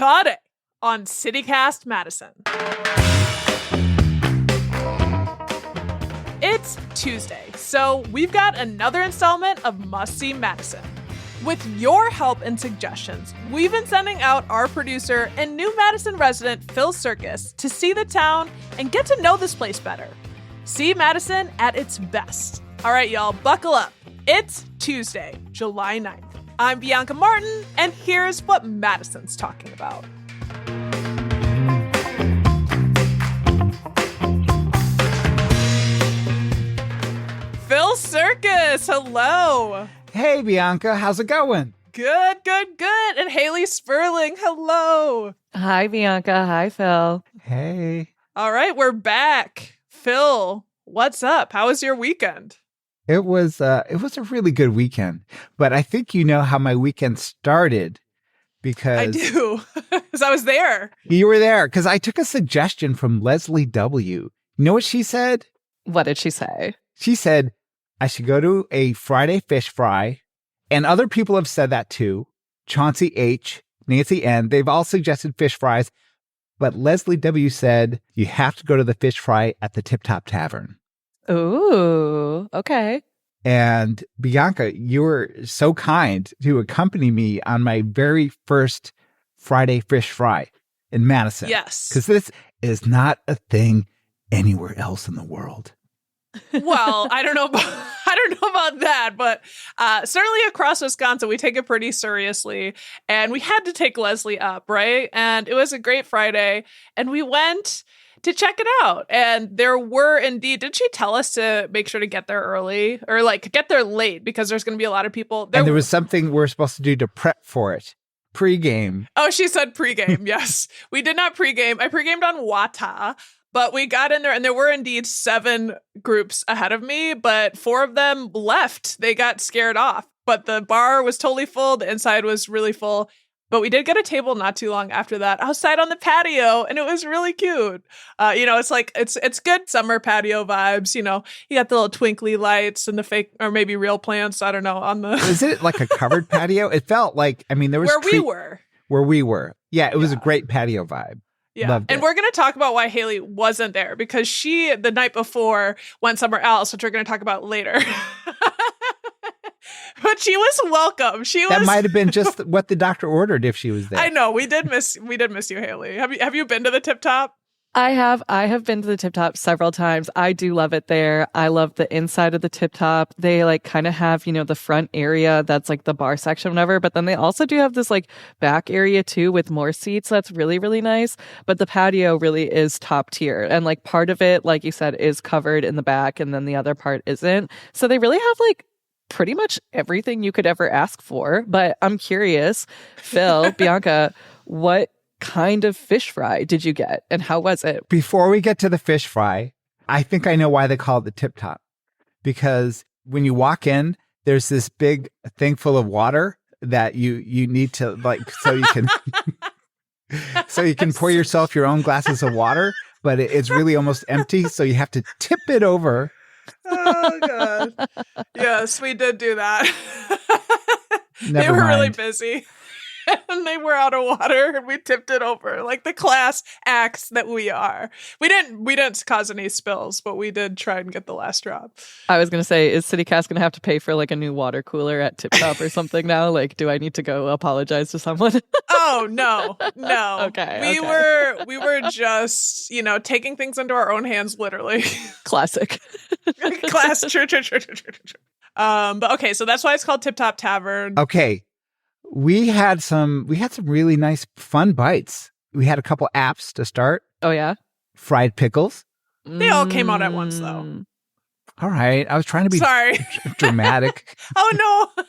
today on Cast Madison. It's Tuesday, so we've got another installment of Must See Madison. With your help and suggestions, we've been sending out our producer and new Madison resident, Phil Surkis, to see the town and get to know this place better. See Madison at its best. All right, y'all, buckle up. It's Tuesday, July 9th. I'm Bianca Martin, and here's what Madison's talking about. Phil Surkis, hello. Hey, Bianca, how's it going? Good. And Hayley Sperling, hello. Hi, Bianca. Hi, Phil. Hey. All right, we're back. Phil, what's up? How was your weekend? It was a really good weekend, but I think you know how my weekend started because I do, because I was there. You were there because I took a suggestion from Leslie W. You know what she said? What did she say? She said I should go to a Friday fish fry, and other people have said that too. Chauncey H., Nancy N., they've all suggested fish fries, but Leslie W. said you have to go to the fish fry at the Tip Top Tavern. Ooh, okay. And Bianca, you were so kind to accompany me on my very first Friday fish fry in Madison. Yes. Because this is not a thing anywhere else in the world. Well, I don't know about that, but certainly across Wisconsin, we take it pretty seriously. And we had to take Leslie up, right? And it was a great Friday. And we went to check it out. And there were indeed, did she tell us to make sure to get there early or like get there late because there's going to be a lot of people. And there was something we're supposed to do to prep for it. Pre-game. Oh, she said pre-game. Yes. We did not pre-game. I pre-gamed on Wata, but we got in there and there were indeed 7 groups ahead of me, but 4 of them left. They got scared off, but the bar was totally full. The inside was really full. But we did get a table not too long after that outside on the patio, and it was really cute. It's like it's good summer patio vibes. You know, you got the little twinkly lights and the fake or maybe real plants. I don't know on the. Is it like a covered patio? It felt like there was where we were. Yeah, it was a great patio vibe. Yeah, Loved and it. we're going to talk about why Hayley wasn't there because she the night before went somewhere else, which we're going to talk about later. But she was welcome. That might have been just what the doctor ordered if she was there. I know. We did miss you, Hayley. Have you been to the Tip Top? I have been to the Tip Top several times. I do love it there. I love the inside of the Tip Top. They like kind of have, the front area that's like the bar section, whatever. But then they also do have this like back area too with more seats. That's really, really nice. But the patio really is top tier. And like part of it, like you said, is covered in the back and then the other part isn't. So they really have like pretty much everything you could ever ask for. But I'm curious, Phil, Bianca, what kind of fish fry did you get and how was it? Before we get to the fish fry, I think I know why they call it the Tip Top. Because when you walk in, there's this big thing full of water that you need to like so you can pour yourself your own glasses of water, but it's really almost empty, so you have to tip it over. Oh god. Yes, we did do that. They were mind. really busy. And they were out of water and we tipped it over like the class acts that we are. We didn't cause any spills, but we did try and get the last drop. I was going to say, is CityCast going to have to pay for like a new water cooler at Tip Top or something now? Like, do I need to go apologize to someone? Oh, no. Okay. We were just, taking things into our own hands, literally. Classic. True. But okay, so that's why it's called Tip Top Tavern. Okay. We had some really nice fun bites. We had a couple apps to start. Oh, yeah? Fried pickles. They all came out at once, though. All right. I was trying to be dramatic. Oh, no.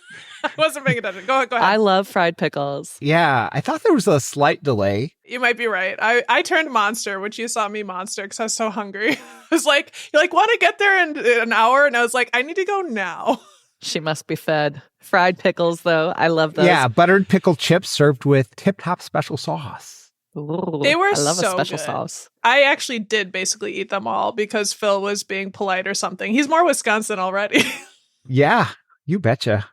I wasn't paying attention. Go ahead. I love fried pickles. Yeah. I thought there was a slight delay. You might be right. I turned monster, which you saw me monster because I was so hungry. I was like, you're like, want to get there in an hour? And I was like, I need to go now. She must be fed. Fried pickles, though. I love those. Yeah, buttered pickle chips served with Tip Top special sauce. Ooh, they were I love so a special good. sauce. I actually did basically eat them all because Phil was being polite or something. He's more Wisconsin already. Yeah, you betcha.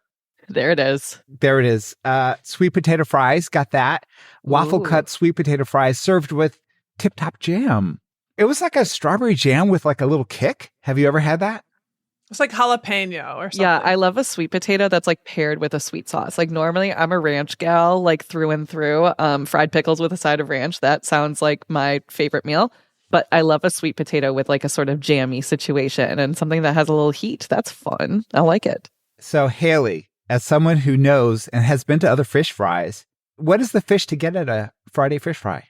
There it is. There it is. Sweet potato fries, got that. Waffle Ooh. cut sweet potato fries served with Tip Top jam. It was like a strawberry jam with like a little kick. Have you ever had that? It's like jalapeno or something. Yeah, I love a sweet potato that's like paired with a sweet sauce. Like normally I'm a ranch gal, like through and through. Fried pickles with a side of ranch. That sounds like my favorite meal. But I love a sweet potato with like a sort of jammy situation and something that has a little heat. That's fun. I like it. So Hayley, as someone who knows and has been to other fish fries, what is the fish to get at a Friday fish fry?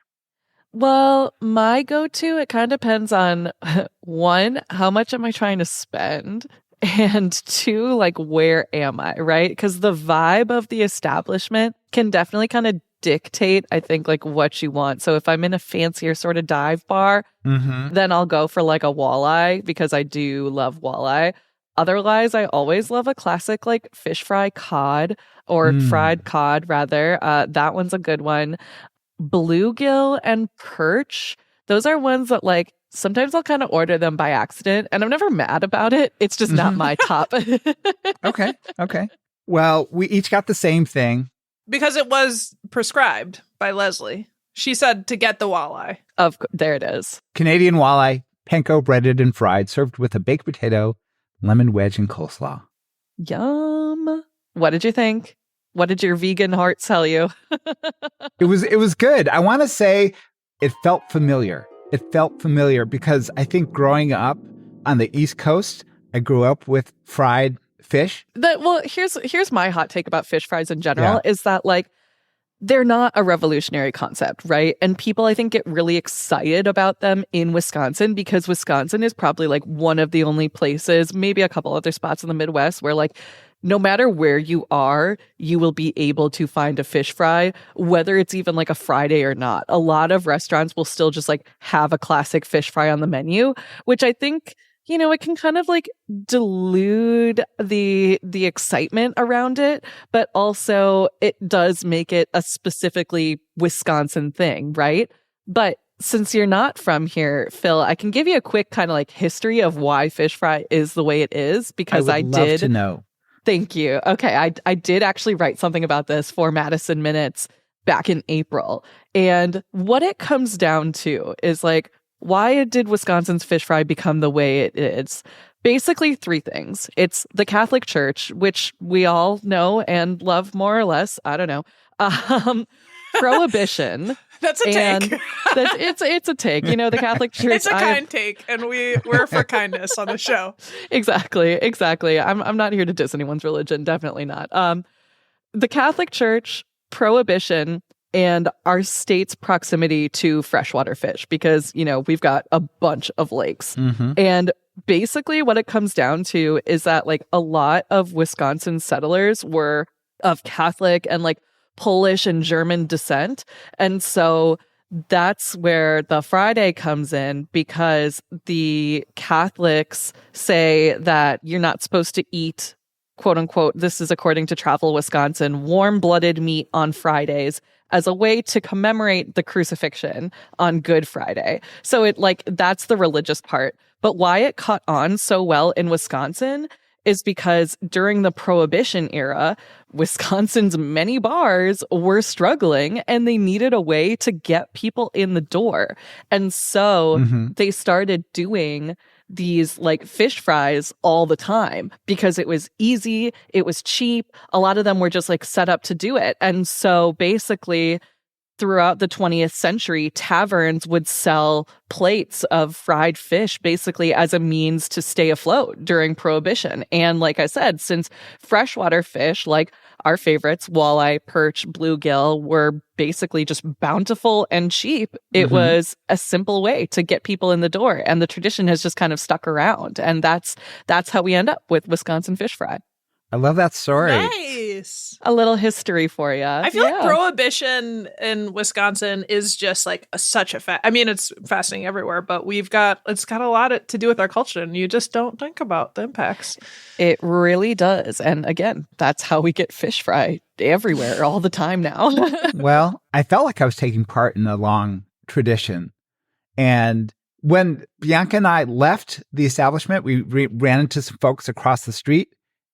Well, my go-to, it kind of depends on one, how much am I trying to spend? And two, like, where am I, right? Because the vibe of the establishment can definitely kind of dictate, I think, like what you want. So if I'm in a fancier sort of dive bar, then I'll go for like a walleye because I do love walleye. Otherwise, I always love a classic like fish fry cod or fried cod, rather. That one's a good one. Bluegill and perch, those are ones that like sometimes I'll kind of order them by accident and I'm never mad about it. It's just not my top. Okay. Well, we each got the same thing. Because it was prescribed by Leslie. She said to get the walleye. There it is. Canadian walleye, panko breaded and fried, served with a baked potato, lemon wedge, and coleslaw. Yum. What did you think? What did your vegan heart tell you? It was good. I want to say it felt familiar. It felt familiar because I think growing up on the East Coast, I grew up with fried fish. Here's my hot take about fish fries in general is that like they're not a revolutionary concept, right? And people I think get really excited about them in Wisconsin because Wisconsin is probably like one of the only places, maybe a couple other spots in the Midwest where like no matter where you are, you will be able to find a fish fry, whether it's even like a Friday or not. A lot of restaurants will still just like have a classic fish fry on the menu, which I think, you know, it can kind of like dilute the excitement around it, but also it does make it a specifically Wisconsin thing, right? But since you're not from here, Phil, I can give you a quick kind of like history of why fish fry is the way it is because I would love to know. Thank you. Okay, I did actually write something about this for Madison Minutes back in April. And what it comes down to is like, why did Wisconsin's fish fry become the way it is? Basically three things. It's the Catholic Church, which we all know and love more or less. I don't know. Prohibition. That's a take. It's a take. You know, the Catholic Church. It's a kind take, and we're for kindness on the show. Exactly. I'm not here to diss anyone's religion. Definitely not. The Catholic Church, prohibition, and our state's proximity to freshwater fish, because you know we've got a bunch of lakes, and basically what it comes down to is that like a lot of Wisconsin settlers were of Catholic and like Polish and German descent. And so that's where the Friday comes in because the Catholics say that you're not supposed to eat, quote unquote, this is according to Travel Wisconsin, warm-blooded meat on Fridays as a way to commemorate the crucifixion on Good Friday. So it like that's the religious part. But why it caught on so well in Wisconsin is because during the Prohibition era, Wisconsin's many bars were struggling and they needed a way to get people in the door. And so they started doing these like fish fries all the time because it was easy, it was cheap. A lot of them were just like set up to do it. And so basically throughout the 20th century, taverns would sell plates of fried fish basically as a means to stay afloat during Prohibition. And like I said, since freshwater fish, like our favorites, walleye, perch, bluegill, were basically just bountiful and cheap, it was a simple way to get people in the door. And the tradition has just kind of stuck around. And that's how we end up with Wisconsin fish fry. I love that story. Nice. A little history for you. I feel like Prohibition in Wisconsin is just like such a I mean, it's fascinating everywhere, but it's got a lot to do with our culture, and you just don't think about the impacts. It really does. And again, that's how we get fish fry everywhere all the time now. Well, I felt like I was taking part in a long tradition. And when Bianca and I left the establishment, we ran into some folks across the street.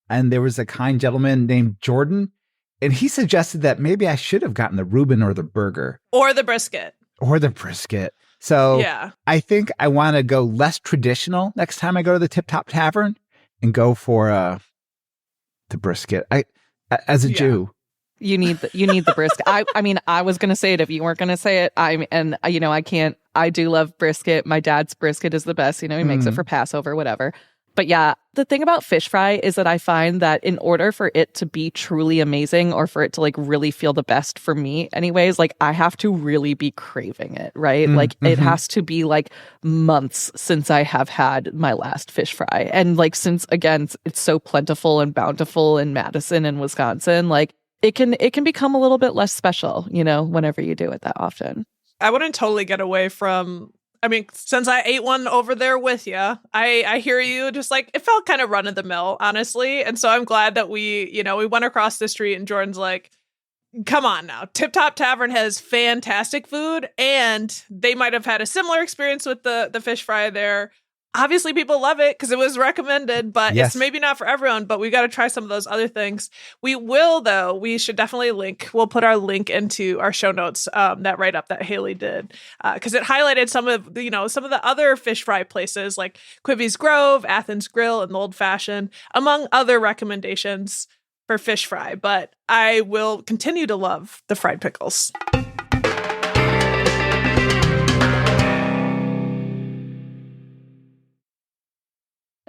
and there was a kind gentleman named Jordan, and he suggested that maybe I should have gotten the Reuben or the burger. Or the brisket. So yeah. I think I want to go less traditional next time I go to the Tip Top Tavern and go for the brisket. As a Jew. You need the brisket. I mean, I was going to say it if you weren't going to say it. I can't. I do love brisket. My dad's brisket is the best. He makes it for Passover, whatever. But yeah, the thing about fish fry is that I find that in order for it to be truly amazing or for it to like really feel the best for me anyways, like I have to really be craving it, right? Like it has to be like months since I have had my last fish fry. And like, since again, it's so plentiful and bountiful in Madison and Wisconsin, like it can become a little bit less special, whenever you do it that often. I wouldn't totally get away from, since I ate one over there with you, I hear you, just like, it felt kind of run of the mill, honestly. And so I'm glad that we went across the street and Jordan's like, come on now, Tip Top Tavern has fantastic food, and they might have had a similar experience with the fish fry there. Obviously, people love it because it was recommended, but it's maybe not for everyone, but we got to try some of those other things. We will, though. We should definitely we'll put our link into our show notes, that write-up that Hayley did, because it highlighted some of the other fish fry places like Quivy's Grove, Athens Grill, and the Old Fashioned, among other recommendations for fish fry. But I will continue to love the fried pickles.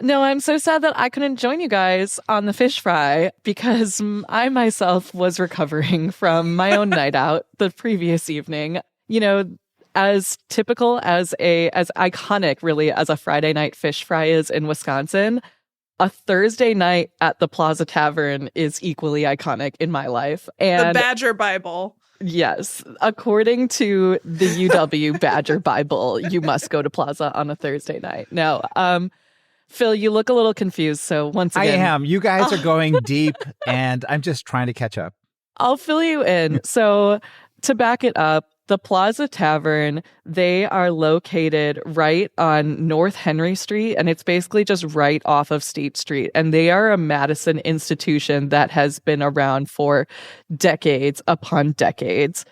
No, I'm so sad that I couldn't join you guys on the fish fry because I myself was recovering from my own night out the previous evening. As typical as iconic really as a Friday night fish fry is in Wisconsin, a Thursday night at the Plaza Tavern is equally iconic in my life. And the Badger Bible. Yes. According to the UW Badger Bible, you must go to Plaza on a Thursday night. Now, Phil, you look a little confused. So once again, I am. You guys are going deep, and I'm just trying to catch up. I'll fill you in. So to back it up, the Plaza Tavern, they are located right on North Henry Street, and it's basically just right off of State Street. And they are a Madison institution that has been around for decades upon decades.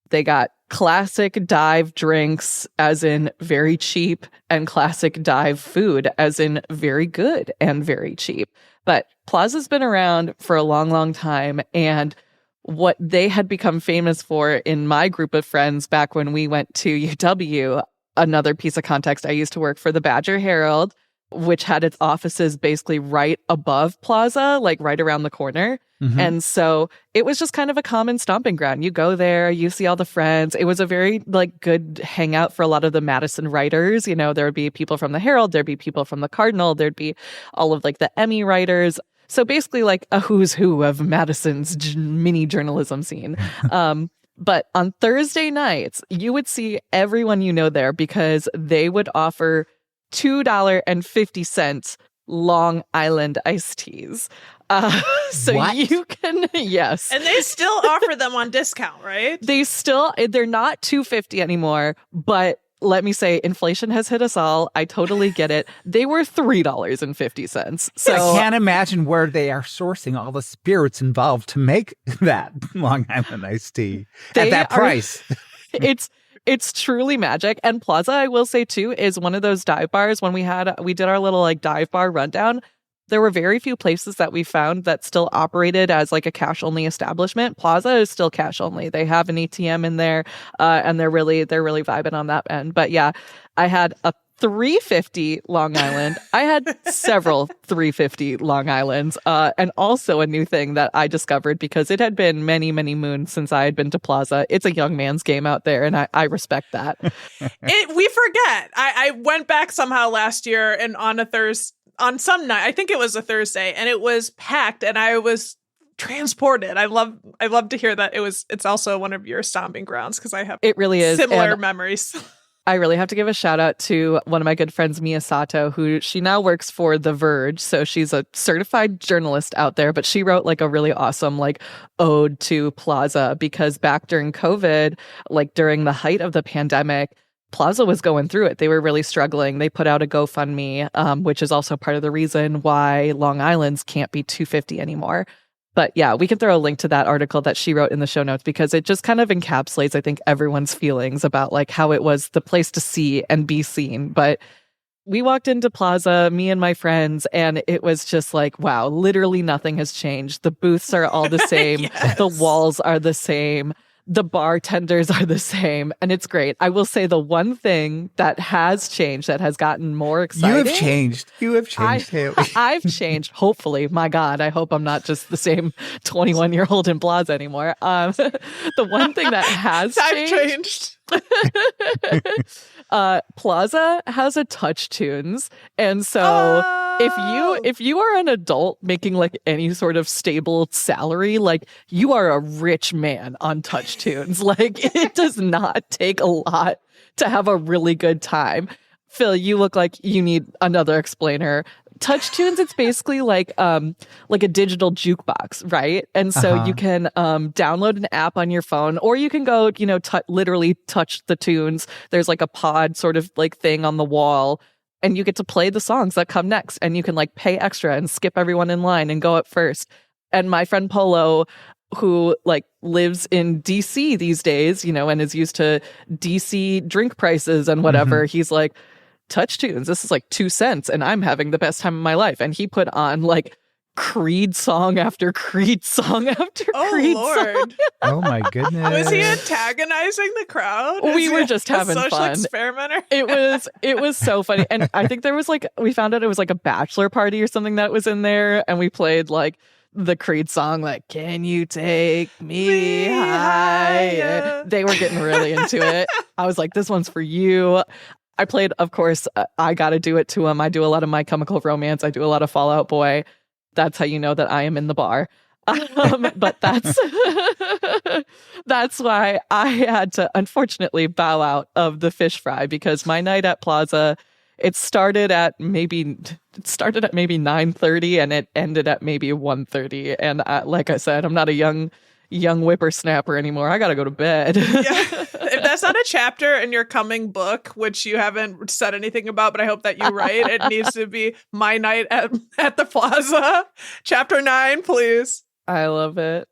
They got classic dive drinks, as in very cheap, and classic dive food, as in very good and very cheap. But Plaza's been around for a long, long time. And what they had become famous for in my group of friends back when we went to UW, another piece of context, I used to work for the Badger Herald, which had its offices basically right above Plaza, like right around the corner. And so it was just kind of a common stomping ground. You go there, you see all the friends. It was a very good hangout for a lot of the Madison writers. There would be people from the Herald, there'd be people from the Cardinal, there'd be all of the Emmy writers. So basically a who's who of Madison's mini journalism scene. But on Thursday nights, you would see everyone there because they would offer $2.50 Long Island iced teas. So what? You can, yes. And they still offer them on discount, right? They're not $2.50 anymore, but let me say, inflation has hit us all. I totally get it. They were $3.50. So I can't imagine where they are sourcing all the spirits involved to make that Long Island iced tea at that price. It's truly magic. And Plaza, I will say too, is one of those dive bars. When we did our little dive bar rundown, there were very few places that we found that still operated as a cash only establishment. Plaza is still cash only. They have an ATM in there, and they're really vibing on that end. But yeah, I had a $3.50 Long Island. I had several $3.50 Long Islands, and also a new thing that I discovered because it had been many, many moons since I had been to Plaza. It's a young man's game out there, and I respect that. We forget. I went back somehow last year, and on some night, I think it was a Thursday, and it was packed, and I was transported. I love to hear that it's also one of your stomping grounds because I have it really is similar memories. I really have to give a shout out to one of my good friends, Mia Sato, who she now works for The Verge. So she's a certified journalist out there, but she wrote a really awesome ode to Plaza because back during COVID, during the height of the pandemic, Plaza was going through it. They were really struggling. They put out a GoFundMe, which is also part of the reason why Long Island's can't be 250 anymore. But yeah, we can throw a link to that article that she wrote in the show notes because it just kind of encapsulates, I think, everyone's feelings about like how it was the place to see and be seen. But we walked into Plaza, me and my friends, and it was just like, wow, literally nothing has changed. The booths are all the same. Yes. The walls are the same. The bartenders are the same. And it's great. I will say the one thing that has changed, that has gotten more exciting. You have changed. You have changed, Hayley. I've changed. Hopefully. My God, I hope I'm not just the same 21-year-old in Plaza anymore. The one thing that has changed. Plaza has a touch tunes. And so if you are an adult making like any sort of stable salary, like you are a rich man on touch tunes. Like it does not take a lot to have a really good time. Phil, you look like you need another explainer. Touch tunes, it's basically like a digital jukebox, right? And so you can download an app on your phone, or you can go, literally touch the tunes. There's like a pod sort of like thing on the wall, and you get to play the songs that come next, and you can like pay extra and skip everyone in line and go up first. And my friend Polo, who like lives in DC these days, and is used to DC drink prices and whatever, he's like, touch tunes, this is like 2 cents and I'm having the best time of my life. And he put on like Creed song after Creed song after Creed song. Oh my goodness. Was he antagonizing the crowd? We were just having social fun. Experimenter? It was so funny. And I think there was like, we found out it was like a bachelor party or something that was in there, and we played like the Creed song, like, can you take me higher? They were getting really into it. I was like, this one's for you. I played, of course, I Gotta Do It to him. I do a lot of My Chemical Romance. I do a lot of Fall Out Boy. That's how you know that I am in the bar. But that's why I had to, unfortunately, bow out of the fish fry, because my night at Plaza, it started at maybe 9:30 and it ended at maybe 1:30. And like I said, I'm not a young whippersnapper anymore. I gotta go to bed. Yeah. If that's not a chapter in your coming book, which you haven't said anything about, but I hope that you write, it needs to be My Night at the Plaza. Chapter 9, please. I love it.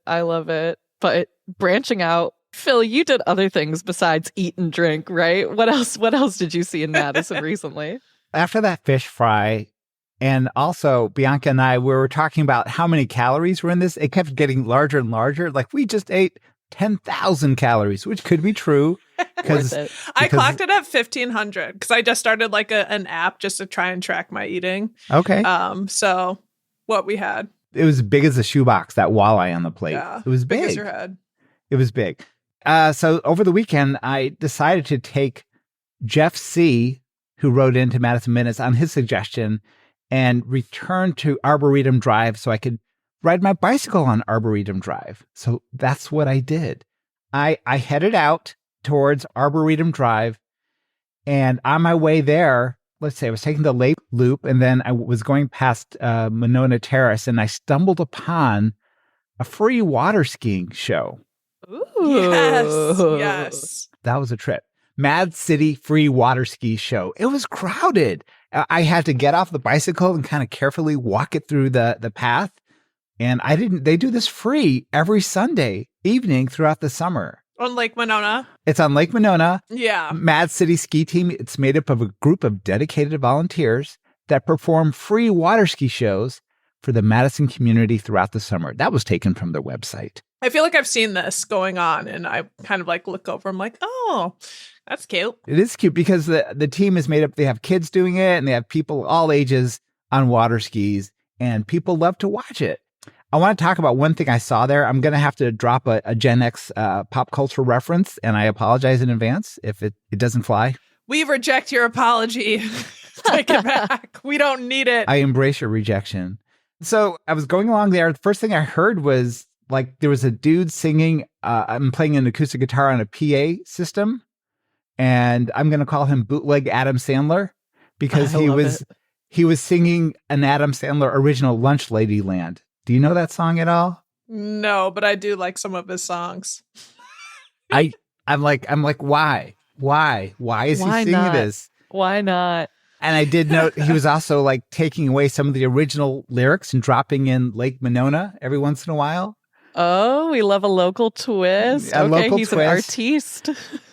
But branching out, Phil, you did other things besides eat and drink, right? What else did you see in Madison recently? After that fish fry, and also Bianca and I, we were talking about how many calories were in this. It kept getting larger and larger. Like we just ate 10,000 calories, which could be true. Because I clocked it at 1,500 because I just started like an app just to try and track my eating. Okay. So what we had. It was as big as a shoebox, that walleye on the plate. Yeah, it was big. Big as your head. It was big. So over the weekend, I decided to take Jeff C., who wrote into Madison Minutes on his suggestion, and return to Arboretum Drive so I could ride my bicycle on Arboretum Drive. So that's what I did. I headed out towards Arboretum Drive, and on my way there, let's say I was taking the Lake Loop, and then I was going past Monona Terrace, and I stumbled upon a free water skiing show. Ooh. Yes. That was a trip. Mad City Free Water Ski Show. It was crowded. I had to get off the bicycle and kind of carefully walk it through the path. And they do this free every Sunday evening throughout the summer. On Lake Monona. It's on Lake Monona. Yeah. Mad City Ski Team. It's made up of a group of dedicated volunteers that perform free water ski shows for the Madison community throughout the summer. That was taken from their website. I feel like I've seen this going on, and I kind of like look over. I'm like, oh, that's cute. It is cute because the team is made up. They have kids doing it, and they have people all ages on water skis, and people love to watch it. I want to talk about one thing I saw there. I'm going to have to drop a Gen X pop culture reference, and I apologize in advance if it doesn't fly. We reject your apology. Take it back. We don't need it. I embrace your rejection. So I was going along there. The first thing I heard was like there was a dude singing. I'm playing an acoustic guitar on a PA system, and I'm going to call him Bootleg Adam Sandler because he was singing an Adam Sandler original Lunch Lady Land. Do you know that song at all? No, but I do like some of his songs. I'm like, why? Why? Why is Why he singing not? this? Why not? And I did note he was also like taking away some of the original lyrics and dropping in Lake Monona every once in a while. Oh, we love a local twist. A Okay, local he's twist. an artiste.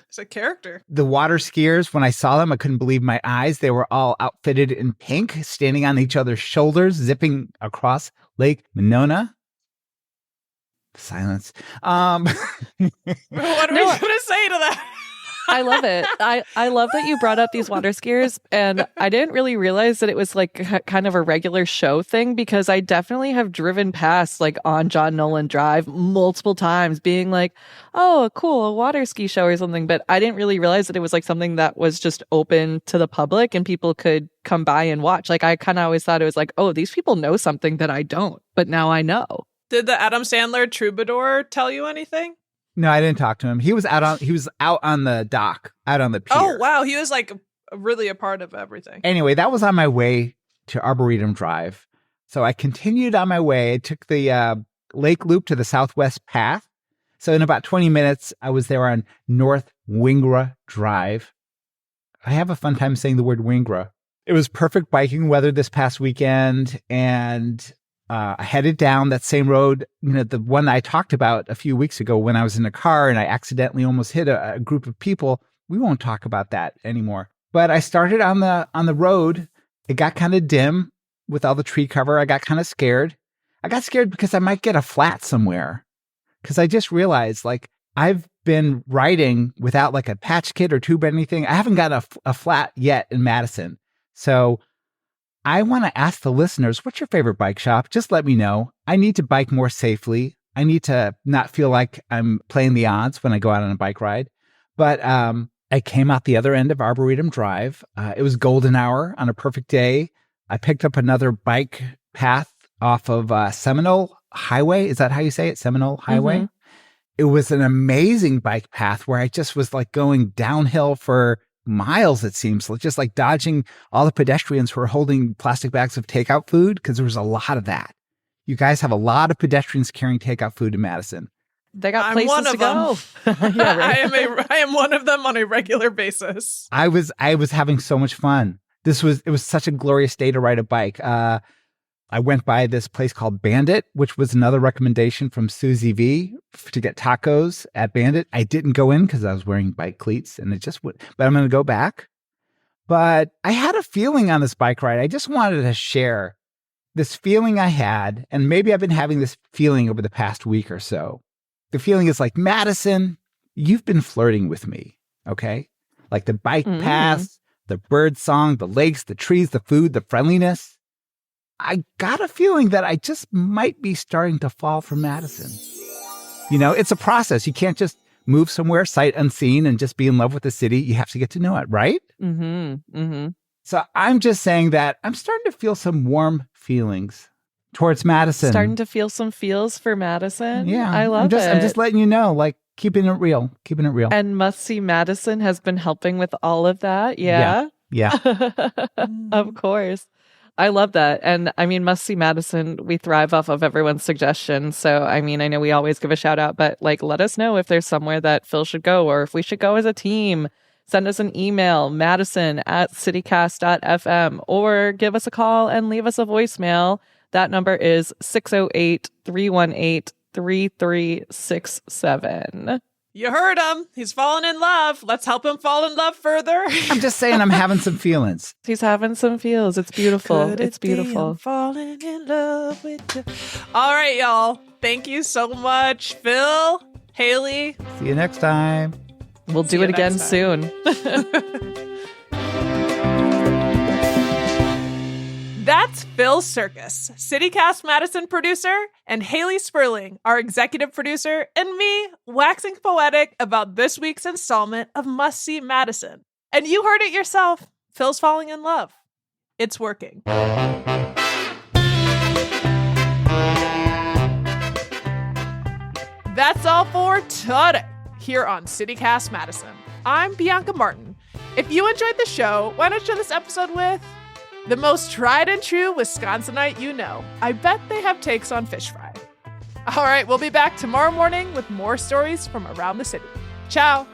It's a character. The water skiers, when I saw them, I couldn't believe my eyes. They were all outfitted in pink, standing on each other's shoulders, zipping across Lake Monona. Silence. What are we going to say to that? I love it. I love that you brought up these water skiers, and I didn't really realize that it was like kind of a regular show thing, because I definitely have driven past like on John Nolan Drive multiple times being like, oh, cool, a water ski show or something. But I didn't really realize that it was like something that was just open to the public and people could come by and watch. Like I kind of always thought it was like, oh, these people know something that I don't, but now I know. Did the Adam Sandler troubadour tell you anything? No, I didn't talk to him. He was out on the dock, out on the pier. Oh, wow. He was like really a part of everything. Anyway, that was on my way to Arboretum Drive. So I continued on my way. I took the Lake Loop to the Southwest Path. So in about 20 minutes, I was there on North Wingra Drive. I have a fun time saying the word Wingra. It was perfect biking weather this past weekend, and I headed down that same road, the one I talked about a few weeks ago when I was in a car and I accidentally almost hit a group of people. We won't talk about that anymore. But I started on the road. It got kind of dim with all the tree cover. I got kind of scared. I got scared because I might get a flat somewhere. Because I just realized, like, I've been riding without like a patch kit or tube or anything. I haven't got a flat yet in Madison. So I want to ask the listeners, what's your favorite bike shop? Just let me know. I need to bike more safely. I need to not feel like I'm playing the odds when I go out on a bike ride. But I came out the other end of Arboretum Drive. It was golden hour on a perfect day. I picked up another bike path off of Seminole Highway. Is that how you say it? Seminole Highway? Mm-hmm. It was an amazing bike path where I just was like going downhill for miles, it seems, just like dodging all the pedestrians who are holding plastic bags of takeout food, because there was a lot of that. You guys have a lot of pedestrians carrying takeout food in Madison. They got places to go. Yeah, right. I am one of them on a regular basis. I was having so much fun. It was such a glorious day to ride a bike. I went by this place called Bandit, which was another recommendation from Susie V to get tacos at Bandit. I didn't go in because I was wearing bike cleats, and it just would. But I'm going to go back. But I had a feeling on this bike ride. I just wanted to share this feeling I had, and maybe I've been having this feeling over the past week or so. The feeling is like, Madison, you've been flirting with me, okay? Like the bike paths, the bird song, the lakes, the trees, the food, the friendliness. I got a feeling that I just might be starting to fall for Madison. It's a process. You can't just move somewhere sight unseen and just be in love with the city. You have to get to know it, right? Mm-hmm. Mm-hmm. So I'm just saying that I'm starting to feel some warm feelings towards Madison. Starting to feel some feels for Madison? Yeah. I love it. I'm just letting you know, like, keeping it real. And Must See Madison has been helping with all of that. Yeah. Of course. I love that. And I mean, Must See Madison, we thrive off of everyone's suggestions. So, I mean, I know we always give a shout out, but like, let us know if there's somewhere that Phil should go, or if we should go as a team. Send us an email, madison@citycast.fm, or give us a call and leave us a voicemail. That number is 608-318-3367. You heard him. He's fallen in love. Let's help him fall in love further. I'm just saying I'm having some feelings. He's having some feels. It's beautiful. It's beautiful. I'm falling in love with you. All right, y'all. Thank you so much, Phil, Hayley. See you next time. We'll do it again soon. That's Phil Surkis, CityCast Madison producer, and Hayley Sperling, our executive producer, and me waxing poetic about this week's installment of Must See Madison. And you heard it yourself. Phil's falling in love. It's working. That's all for today here on CityCast Madison. I'm Bianca Martin. If you enjoyed the show, why not share this episode with the most tried and true Wisconsinite you know. I bet they have takes on fish fry. All right, we'll be back tomorrow morning with more stories from around the city. Ciao.